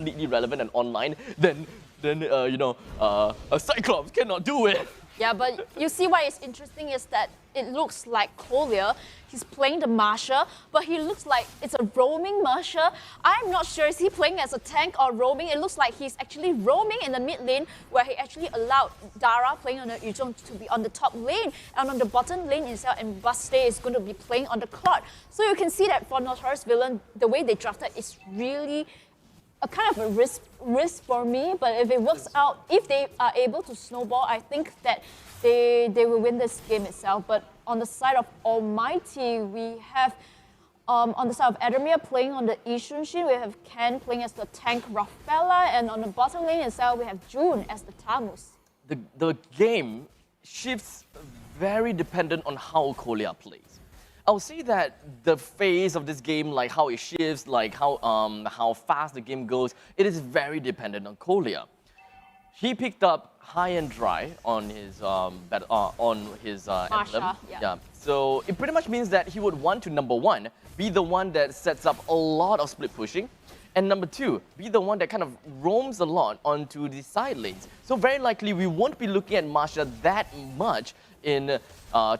completely relevant and online, then a Cyclops cannot do it. Yeah, but you see what is interesting is that it looks like Kolya, he's playing the Marsha, but he looks like it's a roaming Marsha. I'm not sure, is he playing as a tank or roaming? It looks like he's actually roaming in the mid lane, where he actually allowed Dara playing on the Yuzhong to be on the top lane, and on the bottom lane itself, and Baste is going to be playing on the Clot. So you can see that for Notorious Villain, the way they drafted is really a kind of a risk for me, but if it works out, if they are able to snowball, I think that they will win this game itself. But on the side of Almghty, we have on the side of Adamir playing on the Yishun Shin, we have Ken playing as the tank Rafaela, and on the bottom lane itself, we have June as the Tamus. The game shifts very dependent on how Kolya plays. I'll say that the phase of this game, like how it shifts, like how fast the game goes, it is very dependent on Kolya. He picked up high and dry on his emblem. Yeah. So it pretty much means that he would want to, number one, be the one that sets up a lot of split pushing, and number two, be the one that kind of roams a lot onto the side lanes. So very likely we won't be looking at Marsha that much in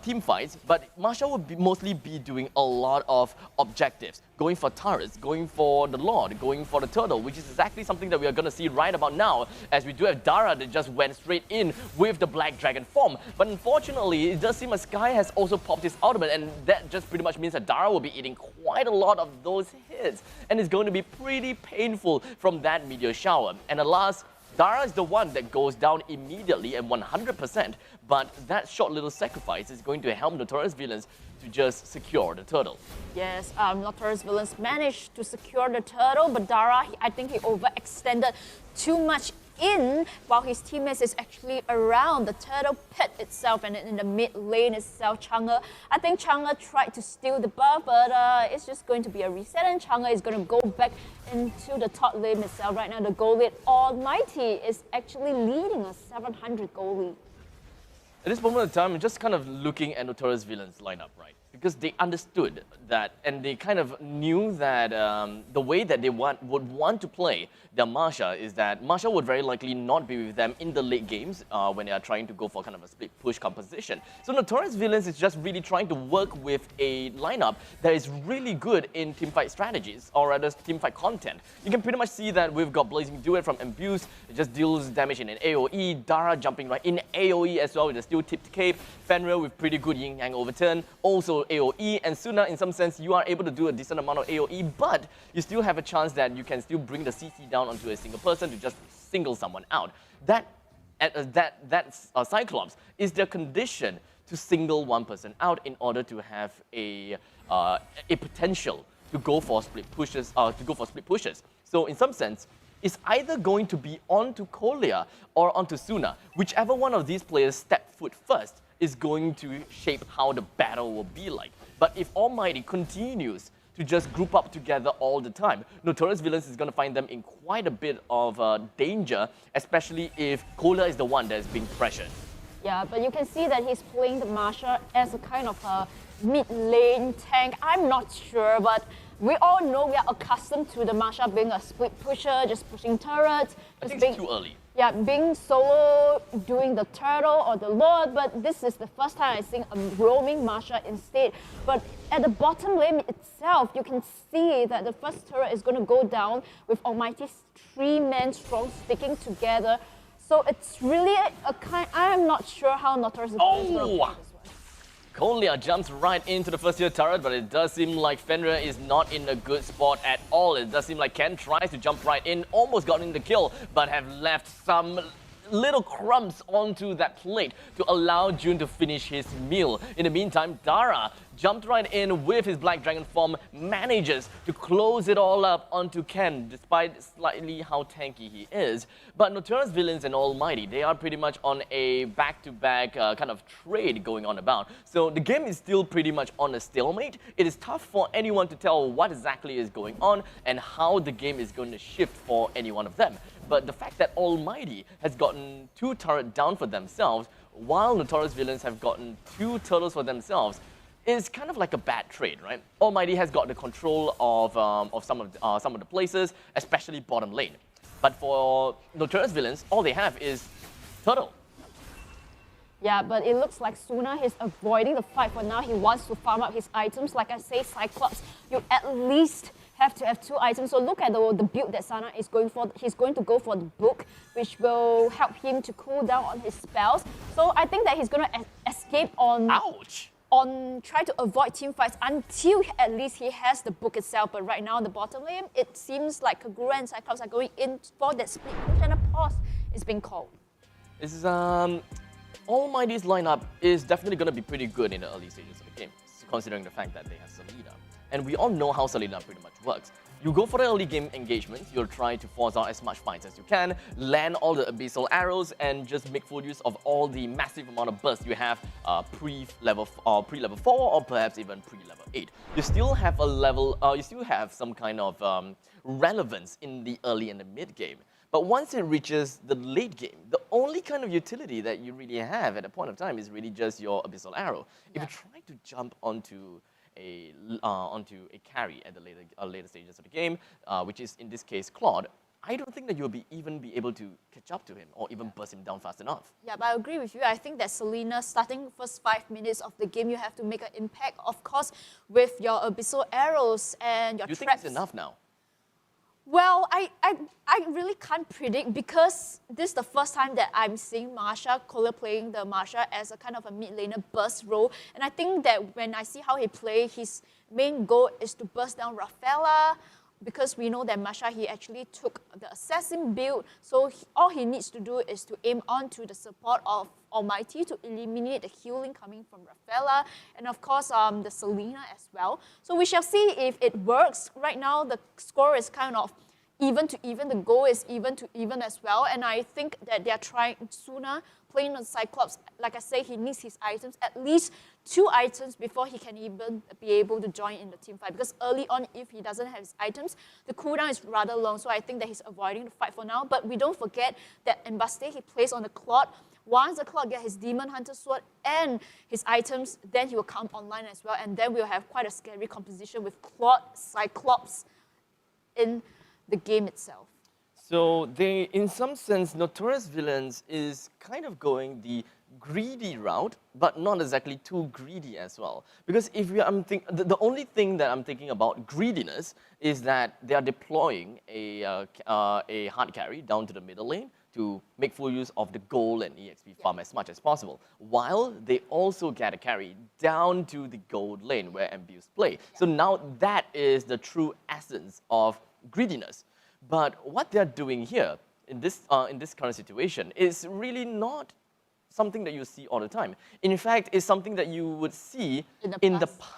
team fights, but Marsha would mostly be doing a lot of objectives, going for turrets, going for the Lord, going for the turtle, which is exactly something that we are going to see right about now, as we do have Dara that just went straight in with the Black Dragon form. But unfortunately, it does seem as Sky has also popped his ultimate, and that just pretty much means that Dara will be eating quite a lot of those hits, and it's going to be pretty painful from that meteor shower. And alas, Dara is the one that goes down immediately and 100%, but that short little sacrifice is going to help Notorious Villains to just secure the turtle. Yes, Notorious Villains managed to secure the turtle, but Dara, I think he overextended too much in, while his teammates is actually around the turtle pit itself, and in the mid lane itself, Chang'e. I think Chang'e tried to steal the buff, but it's just going to be a reset, and Chang'e is going to go back into the top lane itself. Right now, the goal lead, Almghty, is actually leading a 700 goal lead. At this moment in time, I'm just kind of looking at Notorious Villains lineup, right? Because they understood that, and they kind of knew that the way that they would want to play their Marsha is that Marsha would very likely not be with them in the late games when they are trying to go for kind of a split push composition. So Notorious Villains is just really trying to work with a lineup that is really good in teamfight strategies, or rather teamfight content. You can pretty much see that we've got Blazing Duet from Abuse, it just deals damage in an AoE, Dara jumping right in AoE as well with a steel tipped cape, Fenrir with pretty good Yin Yang overturn, also AoE, and Suna, in some sense, you are able to do a decent amount of AoE, but you still have a chance that you can still bring the CC down onto a single person to just single someone out. That Cyclops is their condition to single one person out in order to have a potential to go for split pushes. So in some sense, it's either going to be onto Kolya or onto Suna. Whichever one of these players step foot first is going to shape how the battle will be like. But if Almghty continues to just group up together all the time, Notorious Villains is going to find them in quite a bit of danger, especially if Kolya is the one that is being pressured. Yeah, but you can see that he's playing the Marsha as a kind of a mid-lane tank. I'm not sure, but we all know we are accustomed to the Marsha being a split pusher, just pushing turrets. I think it's too early. Yeah, being solo, doing the turtle or the Lord, but this is the first time I see a roaming Marsha instead. But at the bottom lane itself, you can see that the first turret is going to go down with Almghty's 3-man strong sticking together. So it's really a kind, I'm not sure how Notorious is going to play this one. Kolya jumps right into the first tier turret, but it does seem like Fenrir is not in a good spot at all. It does seem like Ken tries to jump right in, almost gotten the kill, but have left some little crumbs onto that plate to allow June to finish his meal. In the meantime, Dara jumped right in with his Black Dragon form, manages to close it all up onto Ken, despite slightly how tanky he is. But Notorious Villains and Almghty, they are pretty much on a back-to-back kind of trade going on about. So the game is still pretty much on a stalemate. It is tough for anyone to tell what exactly is going on and how the game is going to shift for any one of them. But the fact that Almghty has gotten 2 turrets down for themselves, while Notorious Villains have gotten 2 turtles for themselves, is kind of like a bad trade, right? Almghty has got the control of some of the places, especially bottom lane. But for Notorious villains, all they have is Turtle. Yeah, but it looks like Suna is avoiding the fight for now. He wants to farm up his items. Like I say, Cyclops, you at least have to have 2 items. So look at the build that Sana is going for. He's going to go for the book, which will help him to cool down on his spells. So I think that he's going to escape on... Ouch! On try to avoid team fights until at least he has the book itself. But right now, in the bottom lane, it seems like Kagura and Cyclops are going in for that split push, and a pause is being called. This is Almghty's lineup is definitely going to be pretty good in the early stages of the game, considering the fact that they have Selena. And we all know how Selena pretty much works. You go for the early game engagement, you'll try to force out as much fights as you can, land all the abyssal arrows, and just make full use of all the massive amount of bursts you have pre-level 4 or perhaps even pre-level 8. You still have a level, you still have some kind of relevance in the early and the mid game. But once it reaches the late game, the only kind of utility that you really have at a point of time is really just your abyssal arrow. If you try to jump onto a carry at the later stages of the game, which is in this case Claude, I don't think that you'll even be able to catch up to him or even burst him down fast enough. Yeah, but I agree with you. I think that Selena, starting the first 5 minutes of the game, you have to make an impact, of course, with your abyssal arrows and your You traps. think it's enough now? Well, I really can't predict because this is the first time that I'm seeing Marsha, Kohler playing the Marsha as a kind of a mid laner burst role. And I think that when I see how he plays, his main goal is to burst down Rafaela, because we know that Marsha, he actually took the assassin build. So all he needs to do is to aim onto the support of Almghty to eliminate the healing coming from Rafaela, and of course the Selena as well. So we shall see if it works. Right now the score is kind of even to even, the goal is even to even as well, and I think that they are trying sooner playing on Cyclops. Like I say, he needs his items, at least 2 items before he can even be able to join in the team fight, because early on, if he doesn't have his items, the cooldown is rather long, so I think that he's avoiding the fight for now. But we don't forget that Almghty, he plays on the Claude. Once the Claude gets his Demon Hunter Sword and his items, then he will come online as well, and then we'll have quite a scary composition with Claude, Cyclops in the game itself. So they, in some sense, Notorious Villains is kind of going the greedy route, but not exactly too greedy as well. Because if the only thing that I'm thinking about greediness is that they are deploying a hard carry down to the middle lane to make full use of the gold and EXP farm as much as possible, while they also get a carry down to the gold lane where MPLs play. So now that is the true essence of greediness. But what they're doing here in this current situation is really not something that you see all the time. In fact, it's something that you would see in the past.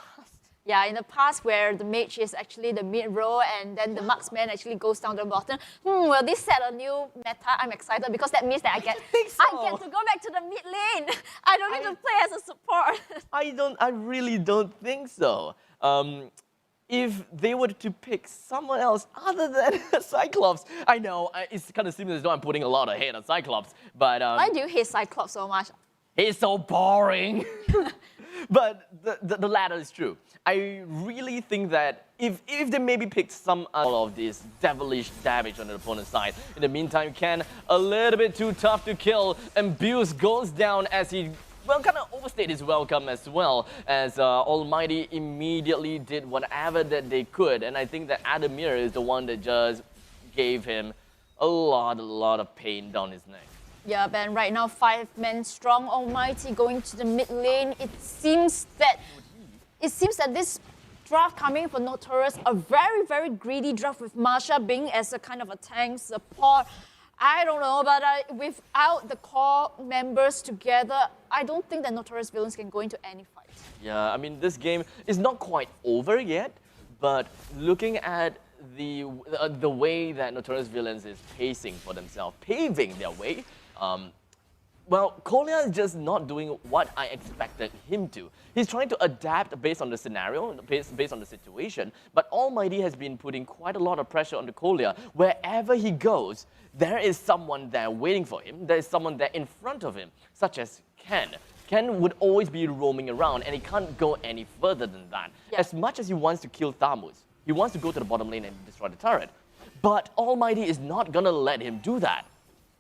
Yeah, in the past where the mage is actually the mid row and then the marksman actually goes down to the bottom. Will this set a new meta? I'm excited because that means that I get to go back to the mid lane. I don't need to play as a support. I really don't think so. If they were to pick someone else other than Cyclops, I know it's kind of seems as though I'm putting a lot of hate on Cyclops, but why do you hate Cyclops so much? He's so boring. But the latter is true. I really think that if they maybe picked some all of this devilish damage on the opponent's side, in the meantime, Ken a little bit too tough to kill, and Buse goes down as he kind of overstayed his welcome as well, as Almghty immediately did whatever that they could, and I think that Adamir is the one that just gave him a lot of pain down his neck. Yeah, but right now 5 men strong, Almghty going to the mid lane. It seems that this draft coming for Notorious, a very greedy draft with Marsha being as a kind of a tank support. I don't know, but without the core members together, I don't think that Notorious Villains can go into any fight. Yeah, I mean, this game is not quite over yet, but looking at the way that Notorious Villains is pacing for themselves, paving their way, well, Kolya is just not doing what I expected him to. He's trying to adapt based on the scenario, based on the situation, but Almghty has been putting quite a lot of pressure on the Kolya. Wherever he goes, there is someone there waiting for him. There is someone there in front of him, such as Ken. Ken would always be roaming around, and he can't go any further than that. Yeah. As much as he wants to kill Thamus, he wants to go to the bottom lane and destroy the turret. But Almghty is not gonna let him do that.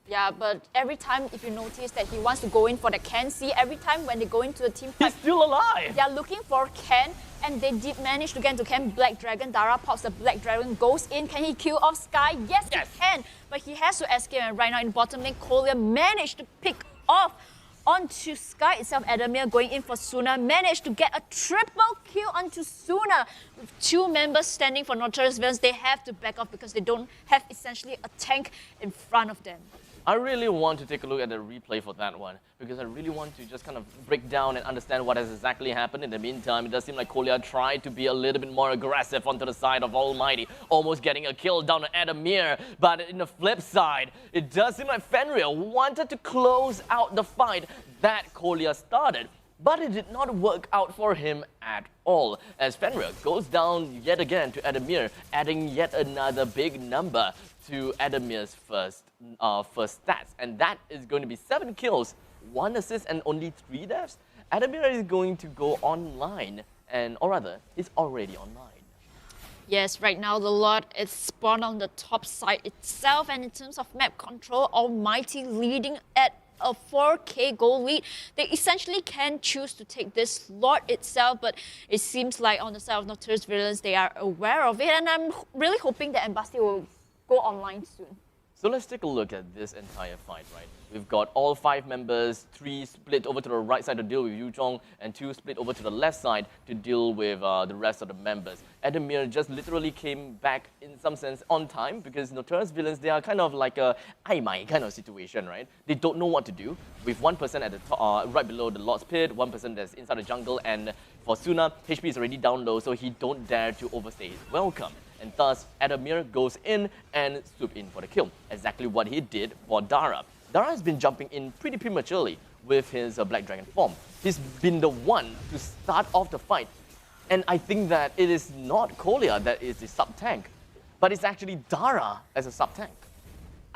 Yeah, but every time, if you notice that he wants to go in for the Ken, see, every time when they go into a team fight, He's still alive. they are looking for Ken, and they did manage to get into Ken. Black Dragon, Dara pops the Black Dragon, goes in. Can he kill off Sky? Yes, he can. But he has to escape, and right now in bottom lane, Kolya managed to pick off onto Sky itself. Adamir going in for Suna, managed to get a triple kill onto Suna. With 2 members standing for Notorious Villains, they have to back off because they don't have essentially a tank in front of them. I really want to take a look at the replay for that one because I really want to just kind of break down and understand what has exactly happened. In the meantime, it does seem like Kolya tried to be a little bit more aggressive onto the side of Almghty, almost getting a kill down on Adamir. But in the flip side, it does seem like Fenrir wanted to close out the fight that Kolya started. But it did not work out for him at all, as Fenrir goes down yet again to Adamir, adding yet another big number to Adamir's first stats. And that is going to be 7 kills, 1 assist, and only 3 deaths. Adamir is going to go online, or rather, is already online. Yes, right now the Lord is spawned on the top side itself, and in terms of map control, Almghty leading at a 4k goal lead. They essentially can choose to take this Lord itself, but it seems like on the side of Notorious Villains, they are aware of it, and I'm really hoping that Almghty will go online soon. So let's take a look at this entire fight, right? We've got all 5 members, 3 split over to the right side to deal with Yuzhong, and 2 split over to the left side to deal with the rest of the members. Adamir just literally came back in some sense on time because Notorious Villains, they are kind of like a Aimai kind of situation, right? They don't know what to do. With 1% at the top, right below the Lord's Pit, 1% that's inside the jungle, and for Suna, HP is already down low, so he don't dare to overstay his welcome. And thus, Adamir goes in and swoop in for the kill. Exactly what he did for Dara. Dara has been jumping in pretty prematurely with his Black Dragon form. He's been the one to start off the fight. And I think that it is not Kolya that is the sub-tank, but it's actually Dara as a sub-tank.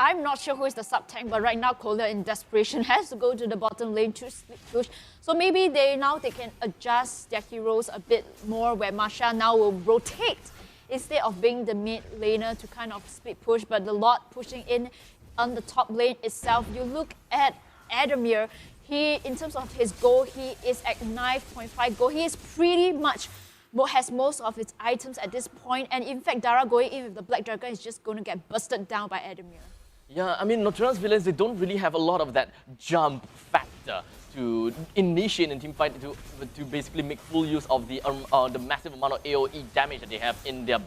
I'm not sure who is the sub-tank, but right now Kolya in desperation has to go to the bottom lane to split push. So maybe they can adjust their heroes a bit more, where Masha now will rotate instead of being the mid laner to kind of split push, but the Lord pushing in on the top lane itself. You look at Adamir, in terms of his goal, he is at 9.5 goal. He is pretty much has most of his items at this point, and in fact, Dara going in with the Black Dragon is just going to get busted down by Adamir. Yeah, I mean, Notorious Villains, they don't really have a lot of that jump factor to initiate a team fight, to basically make full use of the massive amount of AoE damage that they have in their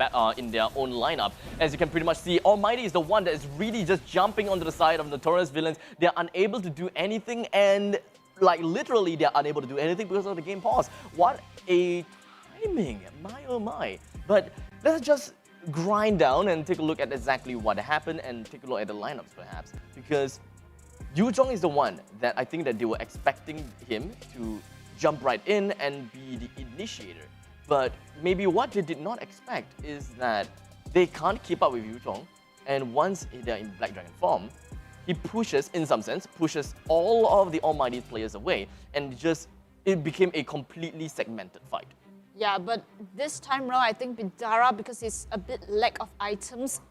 own lineup. As you can pretty much see, Almghty is the one that is really just jumping onto the side of Notorious Villains. They're unable to do anything, and like literally they're unable to do anything because of the game pause. What a timing, my oh my. But let's just grind down and take a look at exactly what happened and take a look at the lineups perhaps, because Yuzhong is the one that I think that they were expecting him to jump right in and be the initiator. But maybe what they did not expect is that they can't keep up with Yuzhong, and once they're in Black Dragon form, he pushes, in some sense, pushes all of the Almghty players away, and it became a completely segmented fight. Yeah, but this time around, I think with Dara, because he's a bit lack of items,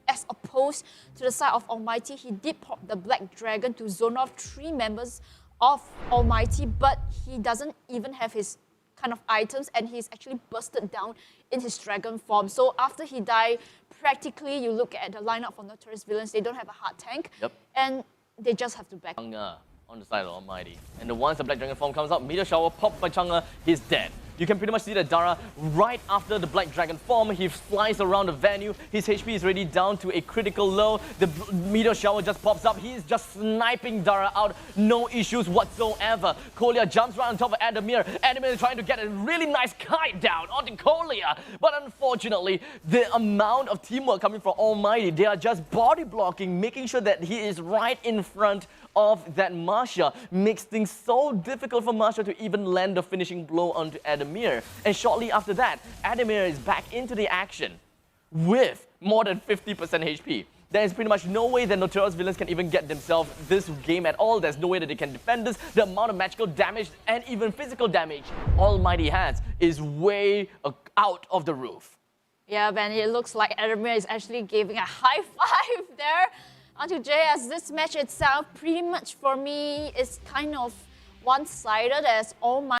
as opposed to the side of Almghty, he did pop the Black Dragon to zone off 3 members of Almghty, but he doesn't even have his kind of items, and he's actually busted down in his dragon form. So after he died, practically you look at the lineup for Notorious Villains, they don't have a hard tank, and they just have to back. Chang'e on the side of Almghty. And once the Black Dragon form comes out, Meteor Shower popped by Chang'e, he's dead. You can pretty much see that Dara, right after the Black Dragon form, he flies around the venue. His HP is already down to a critical low. The Meteor Shower just pops up. He's just sniping Dara out. No issues whatsoever. Kolya jumps right on top of Adamir. Adamir is trying to get a really nice kite down onto Kolya. But unfortunately, the amount of teamwork coming from Almghty, they are just body blocking, making sure that he is right in front of that Masha. Makes things so difficult for Masha to even land the finishing blow onto Adamir. And shortly after that, Adamir is back into the action with more than 50% HP. There is pretty much no way that Notorious Villains can even get themselves this game at all. There's no way that they can defend this. The amount of magical damage and even physical damage Almghty has is way out of the roof. Yeah, Ben, it looks like Adamir is actually giving a high five there. Onto JS, this match itself, pretty much for me, is kind of one-sided as all my